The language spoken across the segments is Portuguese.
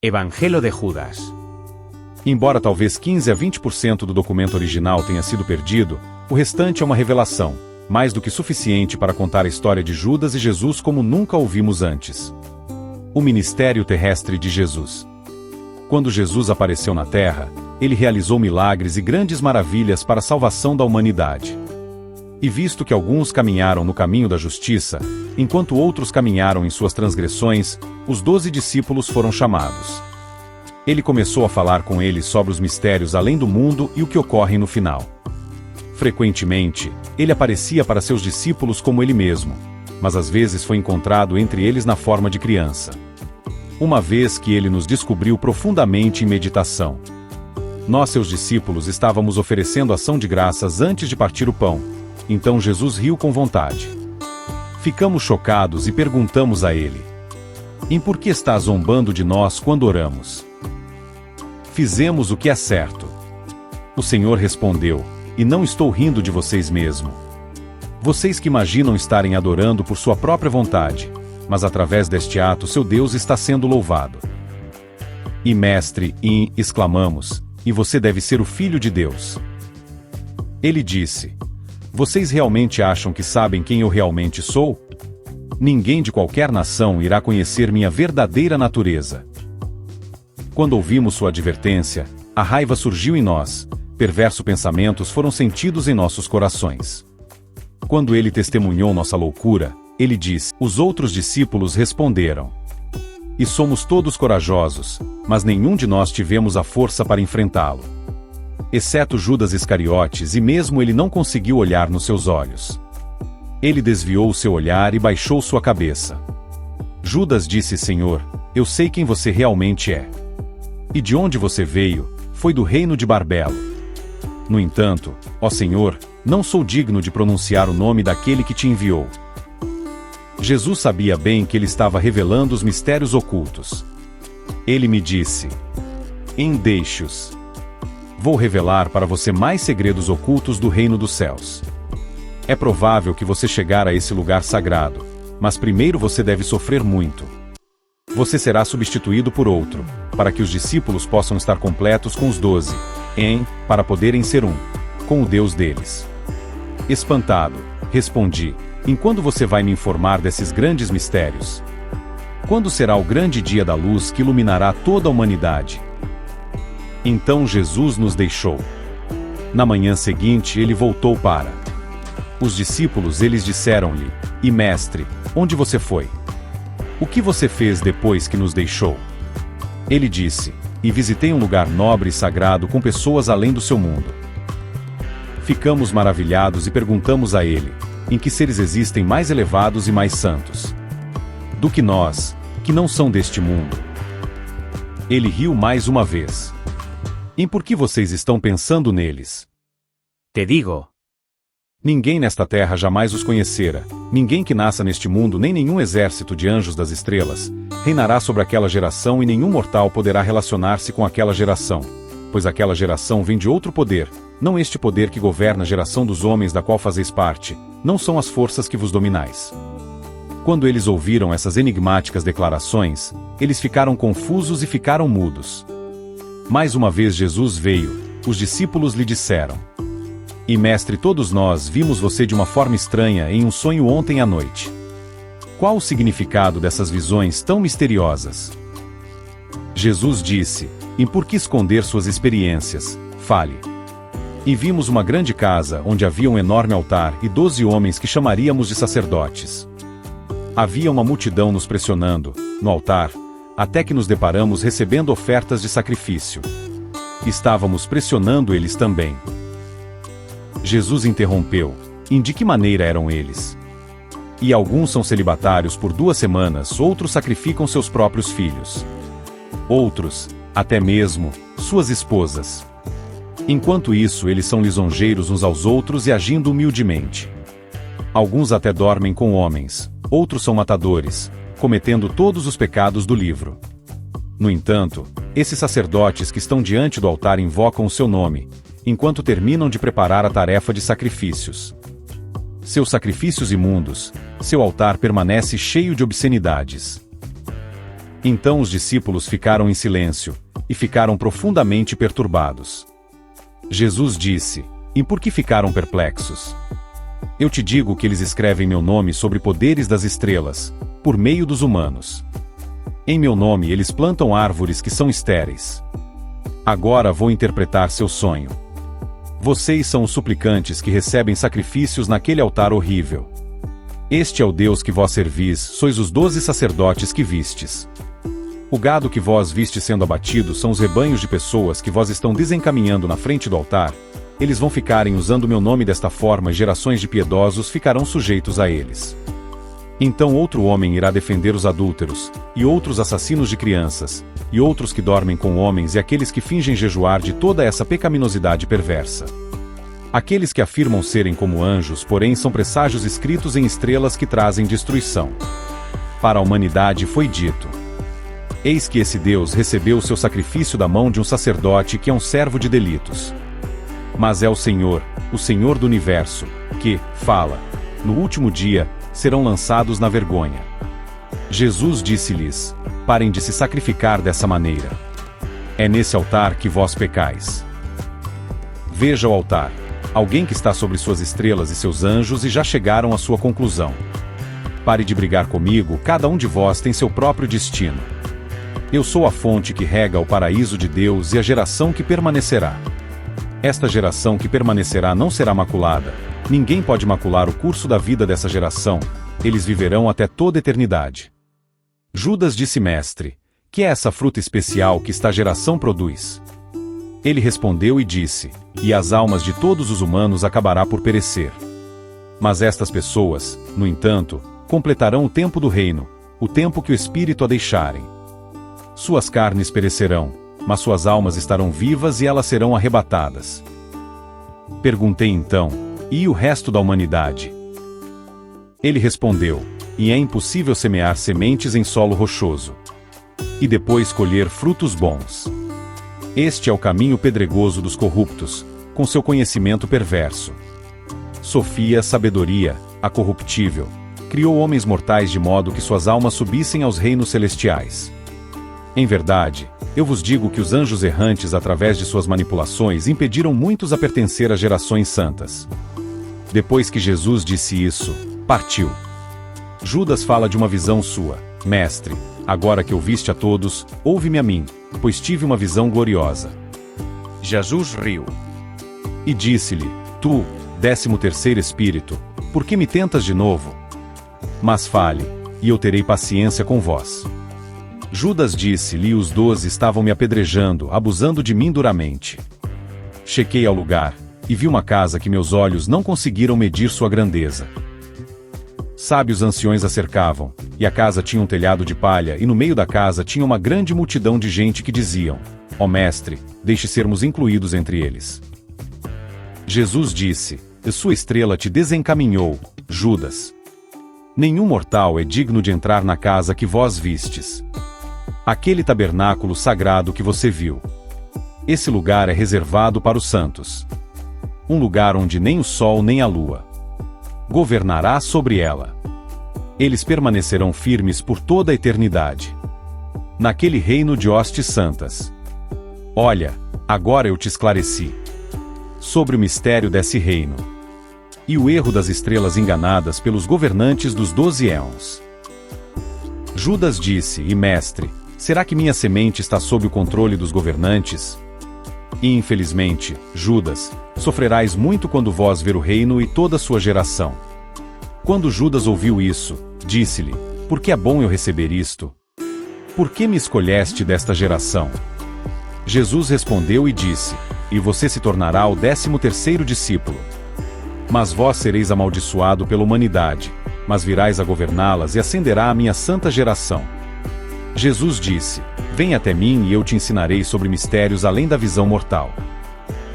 Evangelho de Judas. Embora talvez 15 a 20% do documento original tenha sido perdido, o restante é uma revelação, mais do que suficiente para contar a história de Judas e Jesus como nunca ouvimos antes. O ministério terrestre de Jesus. Quando Jesus apareceu na Terra, ele realizou milagres e grandes maravilhas para a salvação da humanidade. E visto que alguns caminharam no caminho da justiça, enquanto outros caminharam em suas transgressões, os 12 discípulos foram chamados. Ele começou a falar com eles sobre os mistérios além do mundo e o que ocorre no final. Frequentemente, ele aparecia para seus discípulos como ele mesmo, mas às vezes foi encontrado entre eles na forma de criança. Uma vez que ele nos descobriu profundamente em meditação. Nós, seus discípulos, estávamos oferecendo ação de graças antes de partir o pão. Então Jesus riu com vontade. Ficamos chocados e perguntamos a ele: "Em por que está zombando de nós quando oramos?" Fizemos o que é certo. O Senhor respondeu: "E não estou rindo de vocês mesmo. Vocês que imaginam estarem adorando por sua própria vontade, mas através deste ato seu Deus está sendo louvado." "E mestre, exclamamos, e você deve ser o Filho de Deus." Ele disse: "Vocês realmente acham que sabem quem eu realmente sou? Ninguém de qualquer nação irá conhecer minha verdadeira natureza." Quando ouvimos sua advertência, a raiva surgiu em nós, perversos pensamentos foram sentidos em nossos corações. Quando ele testemunhou nossa loucura, ele disse: "Os outros discípulos responderam: E somos todos corajosos, mas nenhum de nós tivemos a força para enfrentá-lo. Exceto Judas Iscariotes, e mesmo ele não conseguiu olhar nos seus olhos. Ele desviou seu olhar e baixou sua cabeça. Judas disse: Senhor, eu sei quem você realmente é. E de onde você veio, foi do reino de Barbelo. No entanto, ó Senhor, não sou digno de pronunciar o nome daquele que te enviou. Jesus sabia bem que ele estava revelando os mistérios ocultos. Ele me disse: Deixe-os. Vou revelar para você mais segredos ocultos do reino dos céus. É provável que você chegar a esse lugar sagrado, mas primeiro você deve sofrer muito. Você será substituído por outro, para que os discípulos possam estar completos com os 12, para poderem ser um, com o Deus deles. Espantado, respondi: E quando você vai me informar desses grandes mistérios? Quando será o grande dia da luz que iluminará toda a humanidade? Então Jesus nos deixou. Na manhã seguinte ele voltou para os discípulos. Eles disseram-lhe: E mestre, onde você foi? O que você fez depois que nos deixou? Ele disse: E visitei um lugar nobre e sagrado com pessoas além do seu mundo. Ficamos maravilhados e perguntamos a ele: Em que seres existem mais elevados e mais santos do que nós, que não são deste mundo? Ele riu mais uma vez. Em por que vocês estão pensando neles? Te digo. Ninguém nesta terra jamais os conhecera, ninguém que nasça neste mundo nem nenhum exército de anjos das estrelas, reinará sobre aquela geração e nenhum mortal poderá relacionar-se com aquela geração, pois aquela geração vem de outro poder, não este poder que governa a geração dos homens da qual fazeis parte, não são as forças que vos dominais. Quando eles ouviram essas enigmáticas declarações, eles ficaram confusos e ficaram mudos. Mais uma vez Jesus veio, os discípulos lhe disseram: E mestre, todos nós vimos você de uma forma estranha em um sonho ontem à noite. Qual o significado dessas visões tão misteriosas? Jesus disse: E por que esconder suas experiências? Fale. E vimos uma grande casa onde havia um enorme altar e 12 homens que chamaríamos de sacerdotes. Havia uma multidão nos pressionando, no altar, até que nos deparamos recebendo ofertas de sacrifício. Estávamos pressionando eles também. Jesus interrompeu: E de que maneira eram eles? E alguns são celibatários por 2 semanas, outros sacrificam seus próprios filhos. Outros, até mesmo, suas esposas. Enquanto isso, eles são lisonjeiros uns aos outros e agindo humildemente. Alguns até dormem com homens, outros são matadores, cometendo todos os pecados do livro. No entanto, esses sacerdotes que estão diante do altar invocam o seu nome, enquanto terminam de preparar a tarefa de sacrifícios. Seus sacrifícios imundos, seu altar permanece cheio de obscenidades. Então os discípulos ficaram em silêncio, e ficaram profundamente perturbados. Jesus disse: E por que ficaram perplexos? Eu te digo que eles escrevem meu nome sobre poderes das estrelas, por meio dos humanos. Em meu nome eles plantam árvores que são estéreis. Agora vou interpretar seu sonho. Vocês são os suplicantes que recebem sacrifícios naquele altar horrível. Este é o Deus que vós servis, sois os 12 sacerdotes que vistes. O gado que vós vistes sendo abatido são os rebanhos de pessoas que vós estão desencaminhando na frente do altar. Eles vão ficarem usando meu nome desta forma e gerações de piedosos ficarão sujeitos a eles. Então outro homem irá defender os adúlteros, e outros assassinos de crianças, e outros que dormem com homens e aqueles que fingem jejuar de toda essa pecaminosidade perversa. Aqueles que afirmam serem como anjos, porém são presságios escritos em estrelas que trazem destruição. Para a humanidade foi dito: Eis que esse Deus recebeu o seu sacrifício da mão de um sacerdote que é um servo de delitos. Mas é o Senhor do universo, que, fala, no último dia, serão lançados na vergonha. Jesus disse-lhes: Parem de se sacrificar dessa maneira. É nesse altar que vós pecais. Veja o altar. Alguém que está sobre suas estrelas e seus anjos e já chegaram à sua conclusão. Pare de brigar comigo, cada um de vós tem seu próprio destino. Eu sou a fonte que rega o paraíso de Deus e a geração que permanecerá. Esta geração que permanecerá não será maculada. Ninguém pode macular o curso da vida dessa geração. Eles viverão até toda a eternidade. Judas disse: Mestre, que é essa fruta especial que esta geração produz? Ele respondeu e disse: E as almas de todos os humanos acabará por perecer. Mas estas pessoas, no entanto, completarão o tempo do reino, o tempo que o Espírito a deixarem. Suas carnes perecerão, mas suas almas estarão vivas e elas serão arrebatadas. Perguntei então: E o resto da humanidade? Ele respondeu: E é impossível semear sementes em solo rochoso, e depois colher frutos bons. Este é o caminho pedregoso dos corruptos, com seu conhecimento perverso. Sofia, sabedoria, a corruptível, criou homens mortais de modo que suas almas subissem aos reinos celestiais. Em verdade, eu vos digo que os anjos errantes, através de suas manipulações, impediram muitos a pertencer a gerações santas. Depois que Jesus disse isso, partiu. Judas fala de uma visão sua: Mestre, agora que ouviste a todos, ouve-me a mim, pois tive uma visão gloriosa. Jesus riu e disse-lhe: Tu, 13º espírito, por que me tentas de novo? Mas fale, e eu terei paciência com vós. Judas disse-lhe: Os 12 estavam me apedrejando, abusando de mim duramente. Cheguei ao lugar, e vi uma casa que meus olhos não conseguiram medir sua grandeza. Sábios anciões a cercavam, e a casa tinha um telhado de palha, e no meio da casa tinha uma grande multidão de gente que diziam: Ó Mestre, deixe sermos incluídos entre eles. Jesus disse: Sua estrela te desencaminhou, Judas. Nenhum mortal é digno de entrar na casa que vós vistes. Aquele tabernáculo sagrado que você viu. Esse lugar é reservado para os santos. Um lugar onde nem o sol nem a lua governará sobre ela. Eles permanecerão firmes por toda a eternidade. Naquele reino de hostes santas. Olha, agora eu te esclareci sobre o mistério desse reino e o erro das estrelas enganadas pelos governantes dos 12 éons. Judas disse: E mestre, será que minha semente está sob o controle dos governantes? E infelizmente, Judas, sofrerás muito quando vós ver o reino e toda a sua geração. Quando Judas ouviu isso, disse-lhe: Por que é bom eu receber isto? Por que me escolheste desta geração? Jesus respondeu e disse: E você se tornará o 13º discípulo. Mas vós sereis amaldiçoado pela humanidade, mas virás a governá-las e ascenderá a minha santa geração. Jesus disse: Vem até mim e eu te ensinarei sobre mistérios além da visão mortal.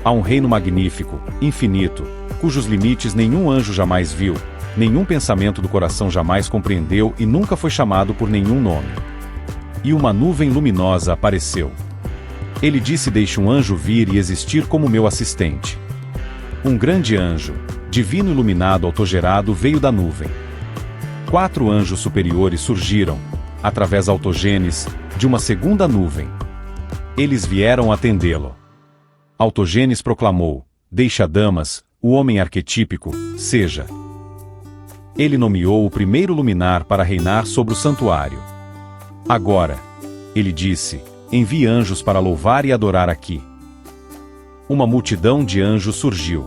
Há um reino magnífico, infinito, cujos limites nenhum anjo jamais viu, nenhum pensamento do coração jamais compreendeu e nunca foi chamado por nenhum nome. E uma nuvem luminosa apareceu. Ele disse: Deixe um anjo vir e existir como meu assistente. Um grande anjo, divino iluminado autogerado, veio da nuvem. 4 anjos superiores surgiram, através Autogenes, de uma segunda nuvem. Eles vieram atendê-lo. Autogenes proclamou: deixa Damas, o homem arquetípico, seja. Ele nomeou o primeiro luminar para reinar sobre o santuário. Agora, ele disse, envie anjos para louvar e adorar aqui. Uma multidão de anjos surgiu.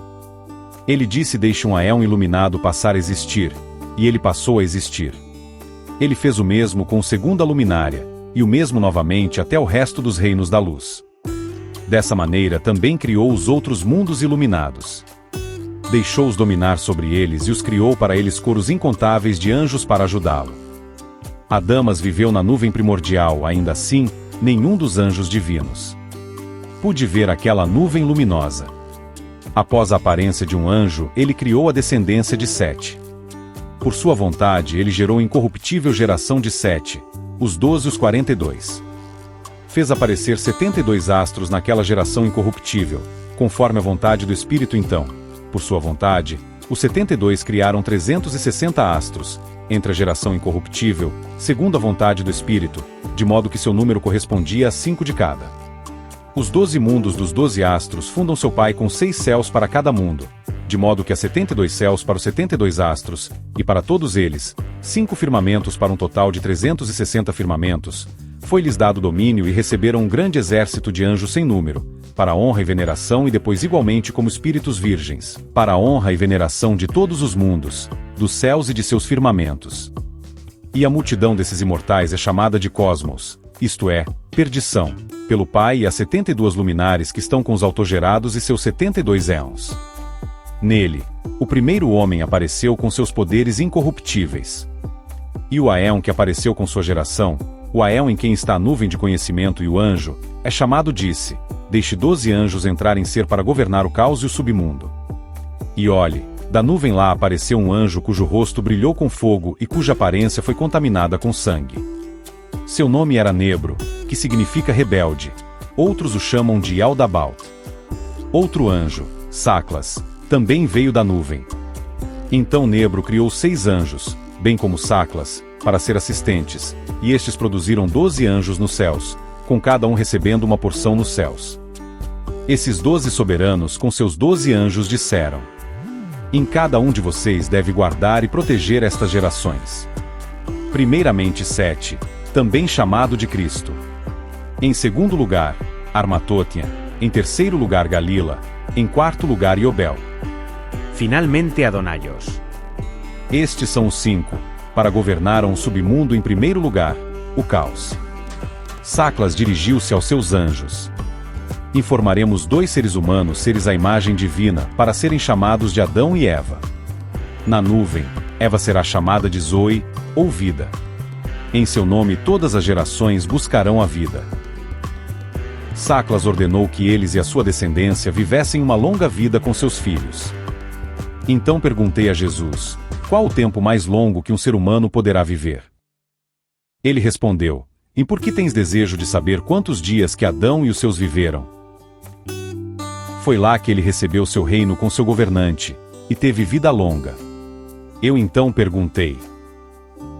Ele disse, deixe um Aeon iluminado passar a existir, e ele passou a existir. Ele fez o mesmo com a segunda luminária, e o mesmo novamente até o resto dos reinos da luz. Dessa maneira também criou os outros mundos iluminados. Deixou-os dominar sobre eles e os criou para eles coros incontáveis de anjos para ajudá-lo. Adamas viveu na nuvem primordial, ainda assim, nenhum dos anjos divinos. Pude ver aquela nuvem luminosa. Após a aparência de um anjo, ele criou a descendência de Sete. Por sua vontade, ele gerou incorruptível geração de Sete, os 12 e os 42. Fez aparecer 72 astros naquela geração incorruptível, conforme a vontade do Espírito então. Por sua vontade, os 72 criaram 360 astros, entre a geração incorruptível, segundo a vontade do Espírito, de modo que seu número correspondia a 5 de cada. Os 12 mundos dos 12 astros fundam seu pai com 6 céus para cada mundo, de modo que há 72 céus para os 72 astros, e para todos eles, 5 firmamentos para um total de 360 firmamentos, foi-lhes dado domínio e receberam um grande exército de anjos sem número, para a honra e veneração e depois igualmente como espíritos virgens, para a honra e veneração de todos os mundos, dos céus e de seus firmamentos. E a multidão desses imortais é chamada de cosmos, isto é, perdição, pelo Pai e as 72 luminares que estão com os autogerados e seus 72 éons. Nele, o primeiro homem apareceu com seus poderes incorruptíveis. E o Aeon que apareceu com sua geração, o Aeon em quem está a nuvem de conhecimento e o anjo, é chamado disse, deixe 12 anjos entrarem ser para governar o caos e o submundo. E olhe, da nuvem lá apareceu um anjo cujo rosto brilhou com fogo e cuja aparência foi contaminada com sangue. Seu nome era Nebro, que significa rebelde. Outros o chamam de Yaldabaoth. Outro anjo, Saclas, também veio da nuvem. Então Nebro criou 6 anjos, bem como Saclas, para ser assistentes, e estes produziram 12 anjos nos céus, com cada um recebendo uma porção nos céus. Esses 12 soberanos com seus 12 anjos disseram: em cada um de vocês deve guardar e proteger estas gerações. Primeiramente Sete, também chamado de Cristo. Em segundo lugar, Armatotian. Em terceiro lugar Galila. Em quarto lugar Iobel. Finalmente Adonaios. Estes são os 5, para governaram o submundo em primeiro lugar, o caos. Saclas dirigiu-se aos seus anjos. Informaremos 2 seres humanos seres à imagem divina, para serem chamados de Adão e Eva. Na nuvem, Eva será chamada de Zoe, ou vida. Em seu nome todas as gerações buscarão a vida. Saclas ordenou que eles e a sua descendência vivessem uma longa vida com seus filhos. Então perguntei a Jesus, qual o tempo mais longo que um ser humano poderá viver? Ele respondeu, e por que tens desejo de saber quantos dias que Adão e os seus viveram? Foi lá que ele recebeu seu reino com seu governante, e teve vida longa. Eu então perguntei,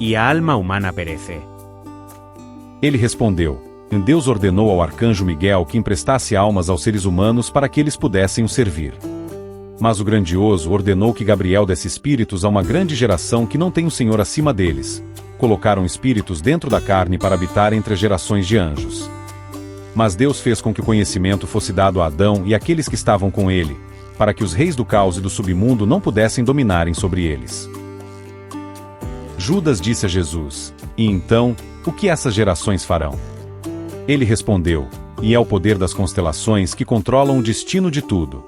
e a alma humana perece. Ele respondeu, Deus ordenou ao arcanjo Miguel que emprestasse almas aos seres humanos para que eles pudessem o servir. Mas o grandioso ordenou que Gabriel desse espíritos a uma grande geração que não tem o Senhor acima deles. Colocaram espíritos dentro da carne para habitar entre as gerações de anjos. Mas Deus fez com que o conhecimento fosse dado a Adão e àqueles que estavam com ele, para que os reis do caos e do submundo não pudessem dominarem sobre eles. Judas disse a Jesus, e então, o que essas gerações farão? Ele respondeu, e é o poder das constelações que controlam o destino de tudo.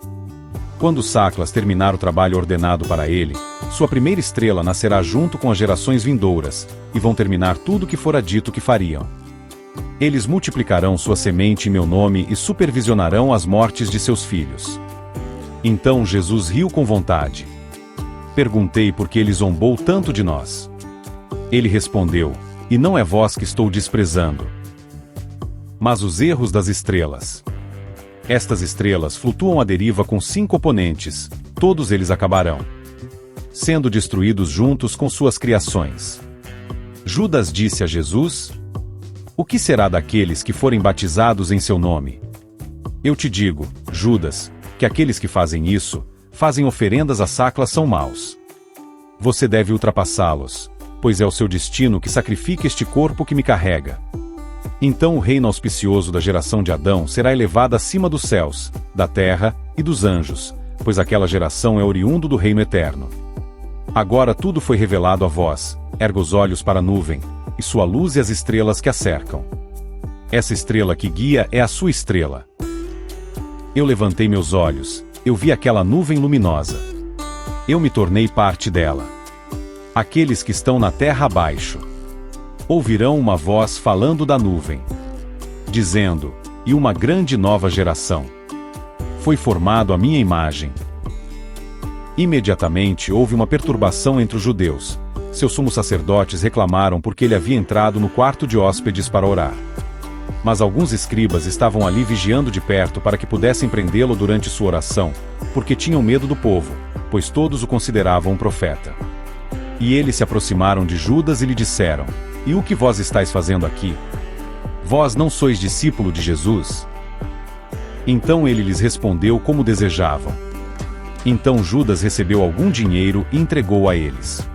Quando Saclas terminar o trabalho ordenado para ele, sua primeira estrela nascerá junto com as gerações vindouras, e vão terminar tudo o que fora dito que fariam. Eles multiplicarão sua semente em meu nome e supervisionarão as mortes de seus filhos. Então Jesus riu com vontade. Perguntei por que ele zombou tanto de nós. Ele respondeu, e não é vós que estou desprezando, mas os erros das estrelas. Estas estrelas flutuam à deriva com 5 oponentes, todos eles acabarão sendo destruídos juntos com suas criações. Judas disse a Jesus: O que será daqueles que forem batizados em seu nome? Eu te digo, Judas, que aqueles que fazem isso, fazem oferendas a Sacla são maus. Você deve ultrapassá-los, pois é o seu destino que sacrifique este corpo que me carrega. Então o reino auspicioso da geração de Adão será elevado acima dos céus, da terra e dos anjos, pois aquela geração é oriundo do reino eterno. Agora tudo foi revelado a vós, erga os olhos para a nuvem, e sua luz e as estrelas que a cercam. Essa estrela que guia é a sua estrela. Eu levantei meus olhos, eu vi aquela nuvem luminosa. Eu me tornei parte dela. Aqueles que estão na terra abaixo ouvirão uma voz falando da nuvem, dizendo: E uma grande nova geração foi formado à minha imagem. Imediatamente houve uma perturbação entre os judeus. Seus sumos sacerdotes reclamaram porque ele havia entrado no quarto de hóspedes para orar. Mas alguns escribas estavam ali vigiando de perto para que pudessem prendê-lo durante sua oração, porque tinham medo do povo, pois todos o consideravam um profeta. E eles se aproximaram de Judas e lhe disseram: E o que vós estáis fazendo aqui? Vós não sois discípulo de Jesus? Então ele lhes respondeu como desejavam. Então Judas recebeu algum dinheiro e entregou a eles.